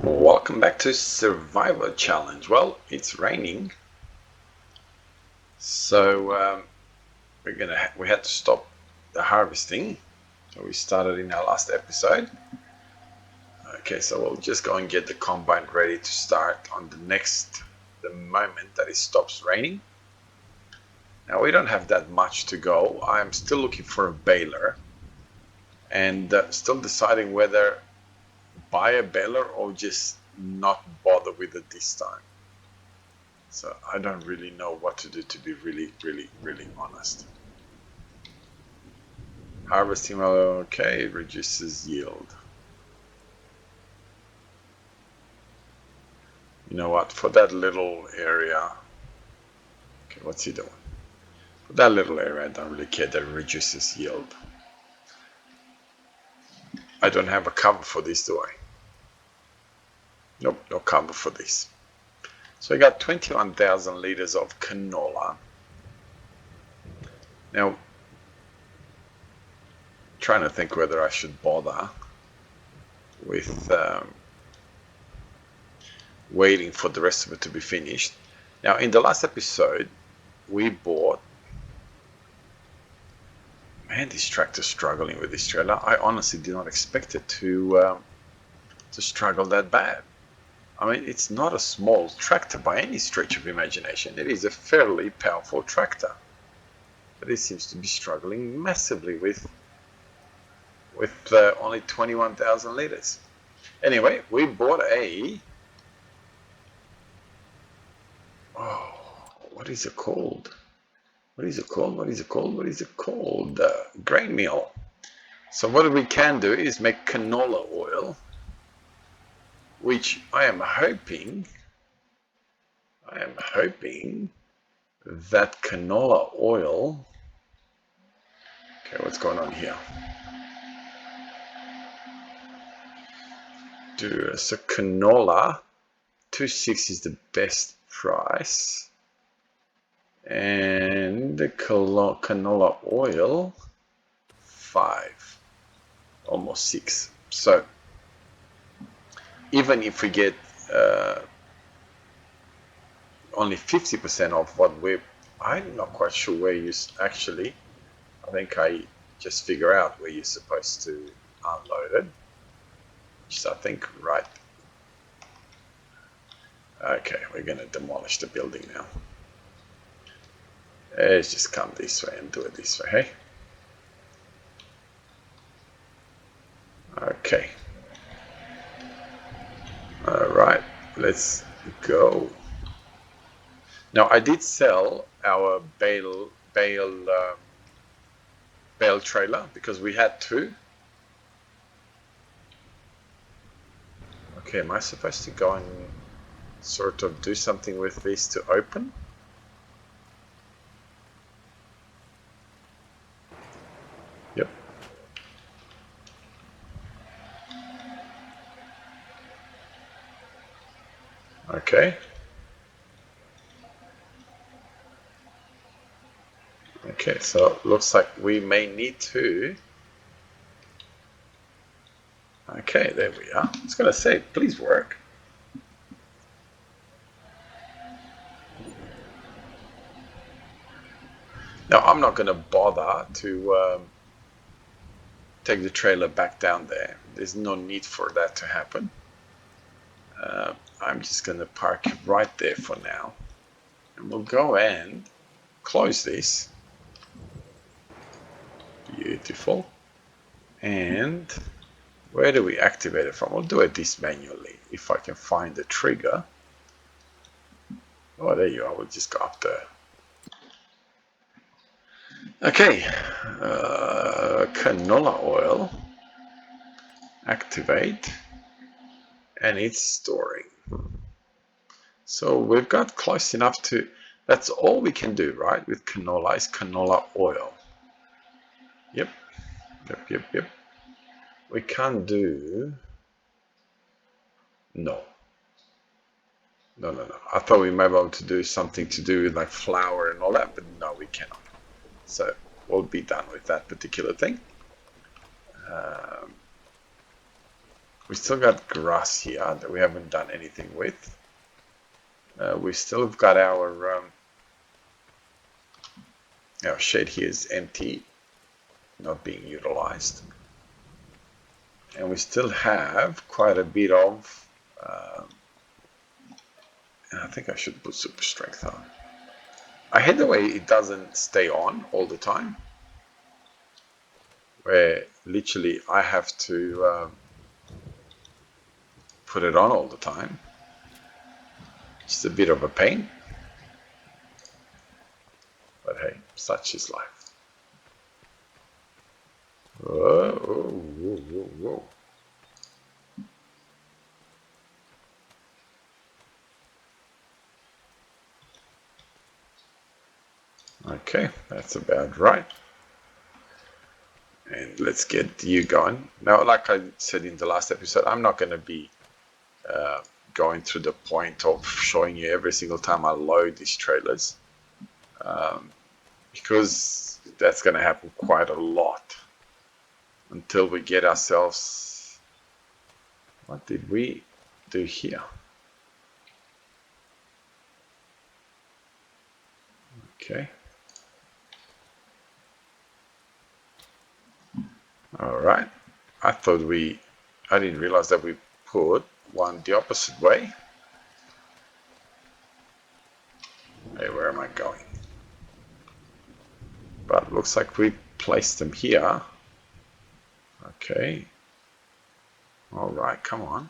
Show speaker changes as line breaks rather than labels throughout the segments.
Welcome back to Survivor Challenge. Well, it's raining, so we had to stop the harvesting. So we started in our last episode. Okay, so we'll just go and get the combine ready to start on the moment that it stops raining. Now we don't have that much to go. I'm still looking for a baler, and still deciding whether buy a baler or just not bother with it this time. So I don't really know what to do, to be really honest. Harvesting, okay, it reduces yield. You know what, for that little area, okay, what's he doing? For that little area, I don't really care that it reduces yield. I don't have a cover for this, do I? Nope, no cover for this. So I got 21,000 liters of canola. Now, trying to think whether I should bother with waiting for the rest of it to be finished. Now, in the last episode, we bought... Man, this tractor's struggling with this trailer. I honestly did not expect it to struggle that bad. I mean, it's not a small tractor by any stretch of imagination. It is a fairly powerful tractor. But it seems to be struggling massively with only 21,000 liters. Anyway, we bought a... Oh, what is it called? What is it called? Grain meal. So what we can do is make canola oil, which I am hoping that canola oil... Okay, what's going on here? So canola, 2.6 is the best price. And the canola oil, 5, almost 6. So even if we get only 50% of what I'm not quite sure where you actually, I think I just figure out where you're supposed to unload it, which is I think right. Okay, we're going to demolish the building now. Let's just come this way and do it this way, hey? Okay. Alright, let's go. Now, I did sell our bale trailer because we had 2. Okay, am I supposed to go and sort of do something with this to open? Yep. Okay. Okay, so it looks like we may need to... Okay, there we are. I was going to say, please work. Now, I'm not going to bother to take the trailer back down there. There's no need for that to happen. I'm just going to park right there for now. And we'll go and close this. Beautiful. And where do we activate it from? We'll do it this manually. If I can find the trigger. Oh, there you are. We'll just go up there. Okay. Canola oil. Activate. And it's storing. So we've got close enough to... That's all we can do, right? With canola is canola oil. Yep. We can't do... No. I thought we might be able to do something to do with like flour and all that, but no, we cannot. So we'll be done with that particular thing. We still got grass here that we haven't done anything with. We still got our shed here is empty, not being utilized. And we still have quite a bit of, I think I should put super strength on. I hate the way it doesn't stay on all the time, where literally I have to put it on all the time. It's a bit of a pain, but hey, such is life. Whoa, whoa, whoa, whoa. Okay, that's about right. And let's get you going. Now, like I said in the last episode, I'm not going to be going through the point of showing you every single time I load these trailers, because that's going to happen quite a lot until we get ourselves... What did we do here? Okay. All right. I didn't realize that we put one the opposite way. Hey, where am I going? But looks like we placed them here. Okay. All right, come on.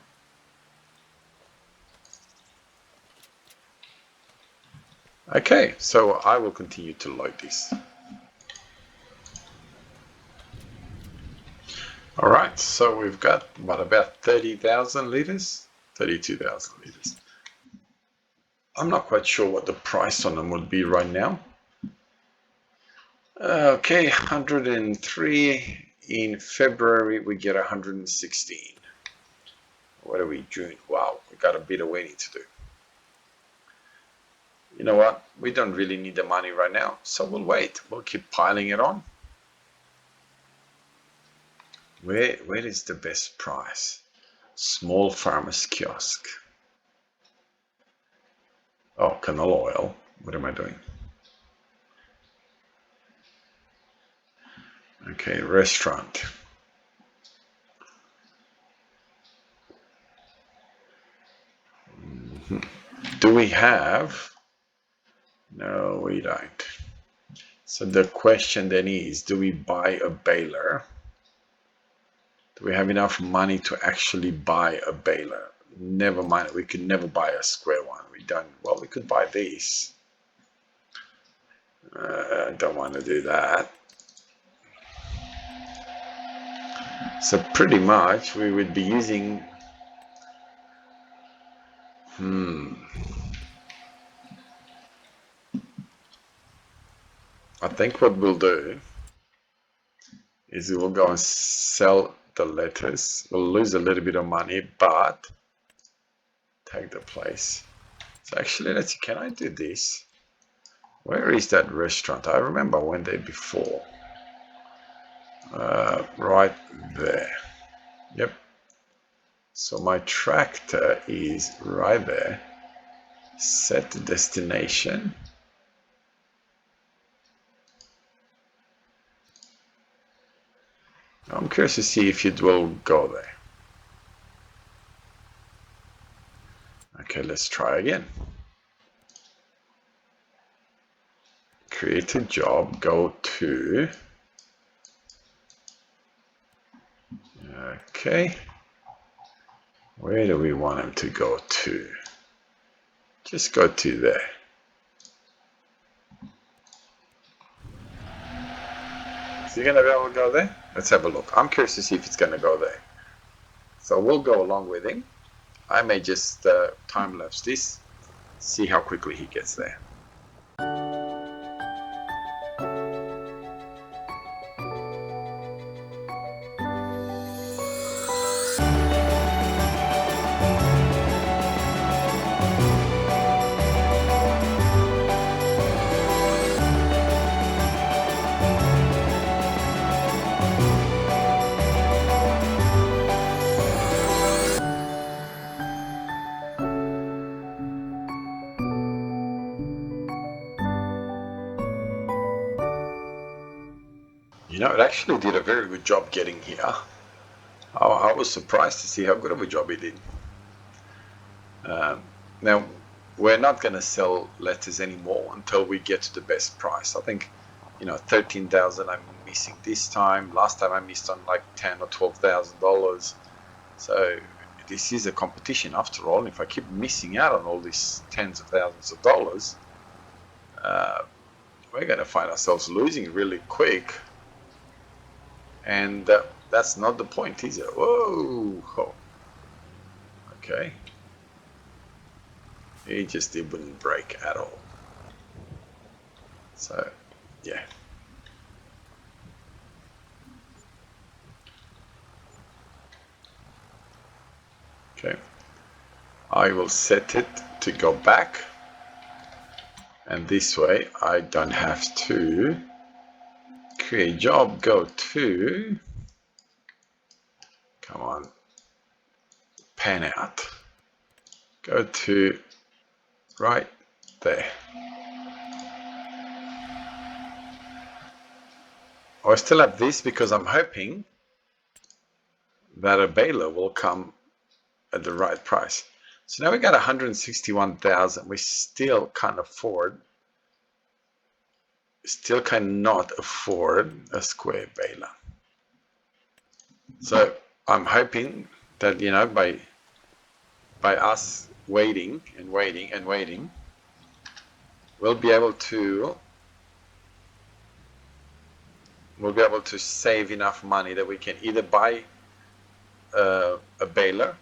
Okay, so I will continue to load this. All right, so we've got about 30,000 liters, 32,000 liters. I'm not quite sure what the price on them would be right now. Okay, 103. In February, we get 116. What are we, June? Wow, we got a bit of waiting to do. You know what? We don't really need the money right now, so we'll wait. We'll keep piling it on. Where is the best price? Small farmer's kiosk. Oh, canola oil. What am I doing? Okay, restaurant. Do we have? No, we don't. So the question then is, do we buy a baler? Do we have enough money to actually buy a baler? Never mind, we could never buy a square one. We don't. Well, we could buy these. Don't want to do that. So pretty much we would be using... I think what we'll do is we'll go and sell the lettuce. We'll lose a little bit of money, but take the place. So actually, let's see, can I do this? Where is that restaurant? I remember I went there before. Right there. Yep. So my tractor is right there. Set the destination. I'm curious to see if it will go there. Okay, let's try again. Create a job, go to... Okay. Where do we want him to go to? Just go to there. Is he going to be able to go there? Let's have a look. I'm curious to see if it's going to go there. So we'll go along with him. I may just time-lapse this, see how quickly he gets there. You know, it actually did a very good job getting here. I was surprised to see how good of a job it did. Now, we're not going to sell letters anymore until we get to the best price. I think, 13,000 I'm missing this time. Last time I missed on like $10,000 or $12,000. So this is a competition after all. If I keep missing out on all these tens of thousands of dollars, we're going to find ourselves losing really quick. And that's not the point, is it? Whoa! Oh. Okay. It just didn't break at all. So, yeah. Okay. I will set it to go back. And this way I don't have to create job, go to, come on, pan out, go to right there. I still have this because I'm hoping that a baler will come at the right price. So now we got 161,000. We still can't afford, cannot afford a square baler. So I'm hoping that, by us waiting and waiting and waiting, we'll be able to save enough money that we can either buy a baler,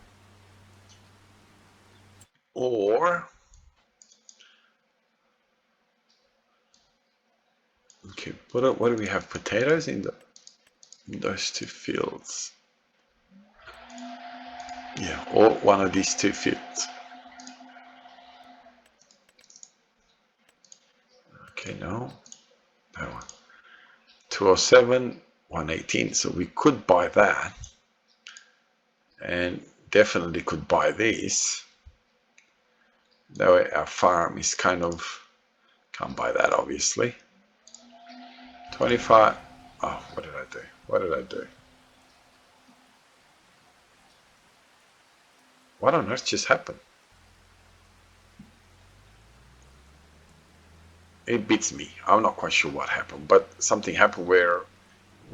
or okay, what do we have? Potatoes in those two fields. Yeah, or one of these two fields. Okay, no, that one. 207, 118. So we could buy that, and definitely could buy this. That way our farm is kind of, can't buy that obviously. 25. Oh, what did I do? What did I do? What on earth just happened? It beats me. I'm not quite sure what happened, but something happened where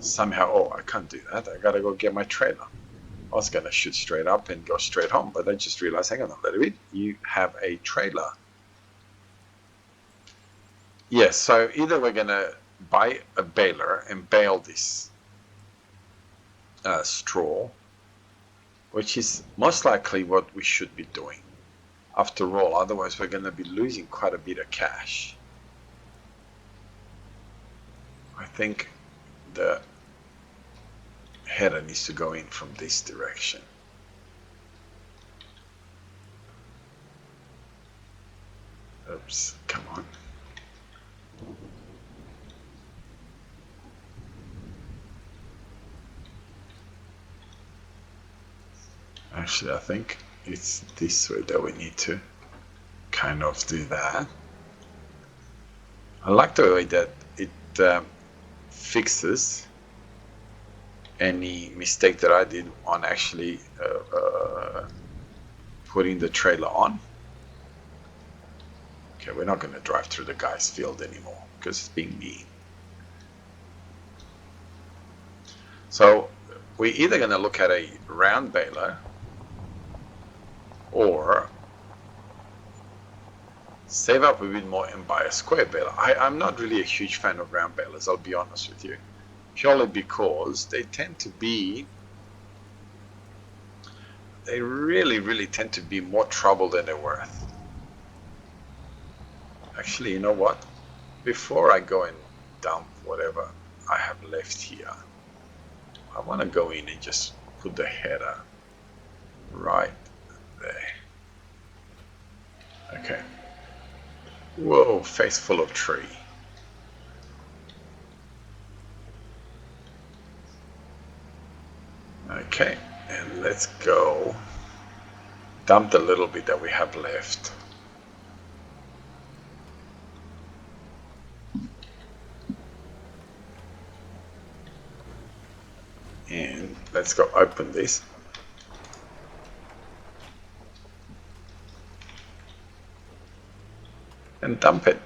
somehow, oh, I can't do that. I gotta go get my trailer. I was gonna shoot straight up and go straight home, but I just realized, hang on a little bit, you have a trailer. Yes, so either we're gonna buy a baler and bale this straw, which is most likely what we should be doing. After all, otherwise we're gonna be losing quite a bit of cash. I think the header needs to go in from this direction. Oops, come on. Actually, I think it's this way that we need to kind of do that. I like the way that it fixes any mistake that I did on actually putting the trailer on. Okay, we're not going to drive through the guy's field anymore because it's being mean. So we're either going to look at a round baler or save up a bit more and buy a square baler. I'm not really a huge fan of round balers, I'll be honest with you, purely because they tend to be, they really tend to be more trouble than they're worth. Actually, you know what? Before I go and dump whatever I have left here, I want to go in and just put the header right there. Okay. Whoa, face full of tree. Okay, and let's go dump the little bit that we have left. let's go open this. And dump it.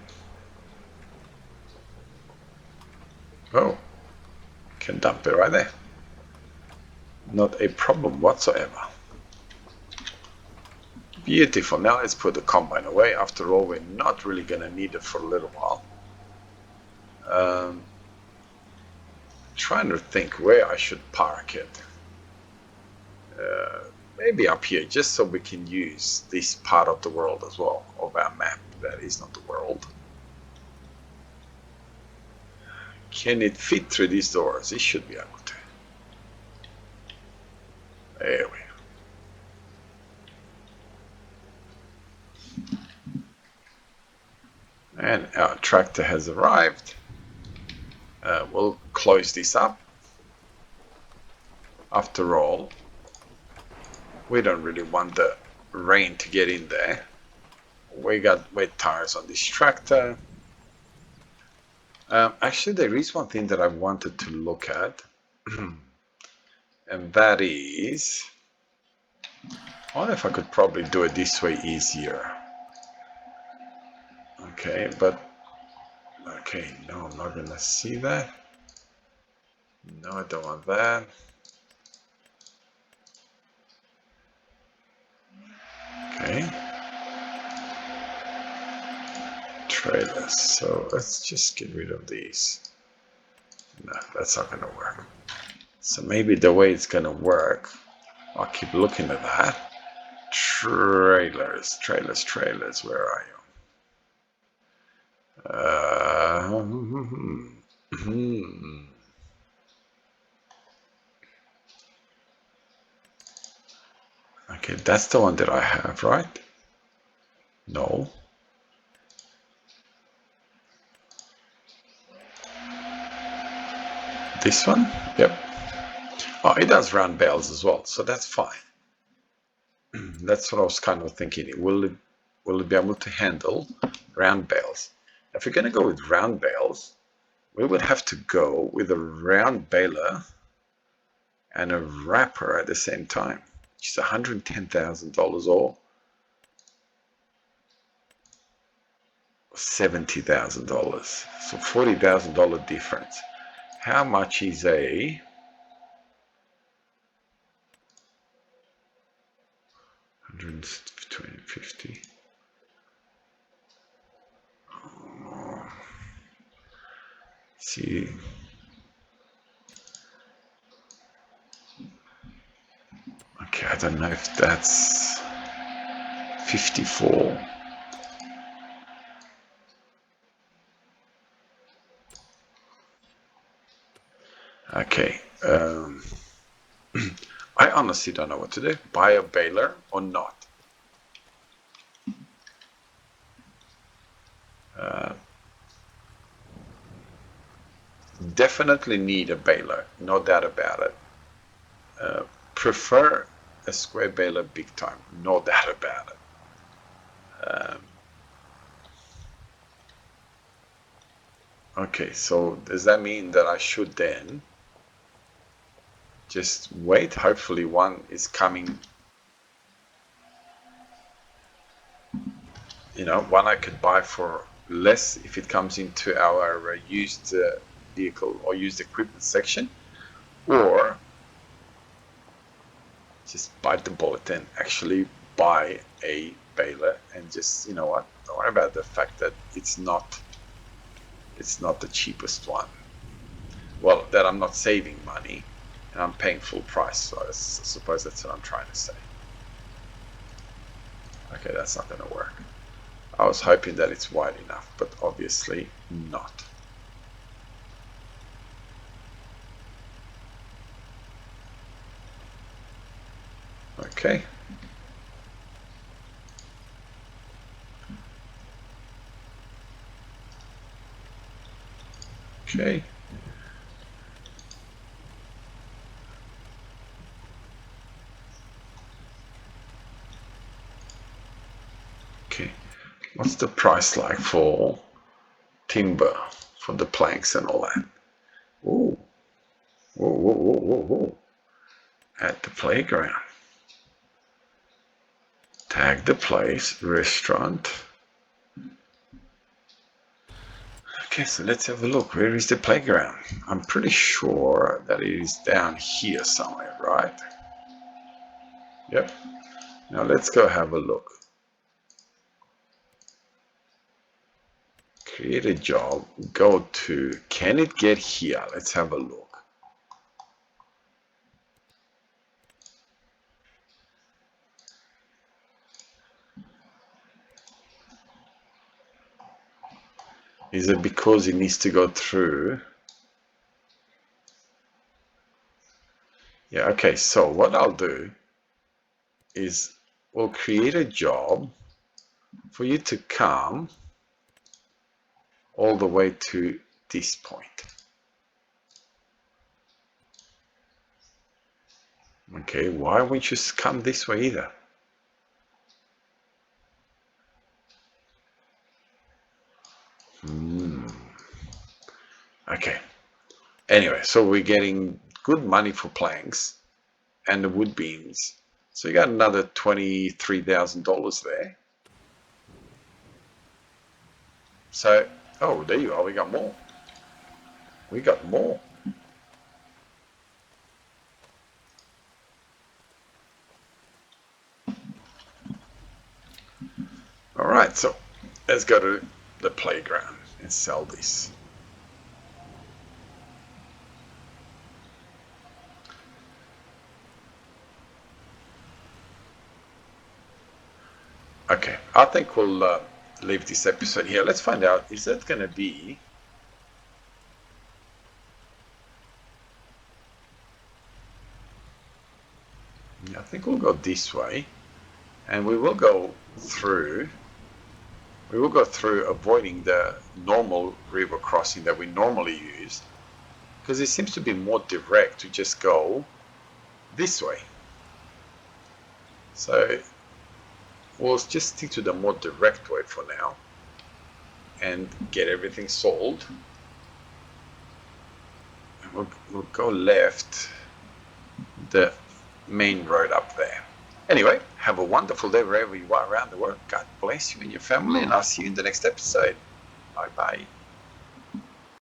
Oh, can dump it right there. Not a problem whatsoever. Beautiful. Now let's put the combine away. After all, we're not really going to need it for a little while. Trying to think where I should park it. Maybe up here, just so we can use this part of the world as well, of our map. That is not the world. Can it fit through these doors? It should be able to. There we go. And our tractor has arrived. We'll close this up. After all, we don't really want the rain to get in there. We got wet tires on this tractor. Actually, there is one thing that I wanted to look at. And that is, I wonder if I could probably do it this way easier. Okay, but okay, no, I'm not gonna see that. No, I don't want that. Okay. Trailers. So let's just get rid of these. No, that's not gonna work. So maybe the way it's gonna work, I'll keep looking at that. Trailers, trailers, trailers, where are you? Okay, that's the one that I have, right? No. This one? Yep. Oh, it does round bales as well, so that's fine. That's what I was kind of thinking. Will it be able to handle round bales? If we're going to go with round bales, we would have to go with a round baler and a wrapper at the same time, which is $110,000 or $70,000. So $40,000 difference. How much is a 150? See, okay, I don't know if that's 54. Okay, I honestly don't know what to do. Buy a baler or not? Definitely need a baler, no doubt about it. Prefer a square baler big time, no doubt about it. Okay, so does that mean that I should then just wait? Hopefully one is coming. You know, one I could buy for less if it comes into our used vehicle or used equipment section, or just bite the bullet and actually buy a baler and just, you know what, don't worry about the fact that it's not the cheapest one. Well, that I'm not saving money and I'm paying full price. So I suppose that's what I'm trying to say. Okay, that's not going to work. I was hoping that it's wide enough, but obviously not. Okay. Okay. Okay. What's the price like for timber, for the planks and all that? Ooh. Whoa, whoa, whoa, whoa, whoa. at the playground. Tag the place, restaurant. Okay, so let's have a look. Where is the playground? I'm pretty sure that it is down here somewhere, right? Yep. Now let's go have a look. Create a job. Go to, can it get here? Let's have a look. Is it because it needs to go through? Yeah, okay, so what I'll do is we'll create a job for you to come all the way to this point. Okay, why won't you come this way either? Okay. Anyway, so we're getting good money for planks and the wood beams. So you got another $23,000 there. So, oh, there you are. We got more. We got more. All right, so let's go to the playground and sell this. Okay, I think we'll leave this episode here. Let's find out, is that going to be... I think we'll go this way, and we will go through avoiding the normal river crossing that we normally use, because it seems to be more direct to just go this way. So we'll just stick to the more direct way for now and get everything sold. And we'll go left the main road up there. Anyway, have a wonderful day wherever you are around the world. God bless you and your family, and I'll see you in the next episode. Bye bye.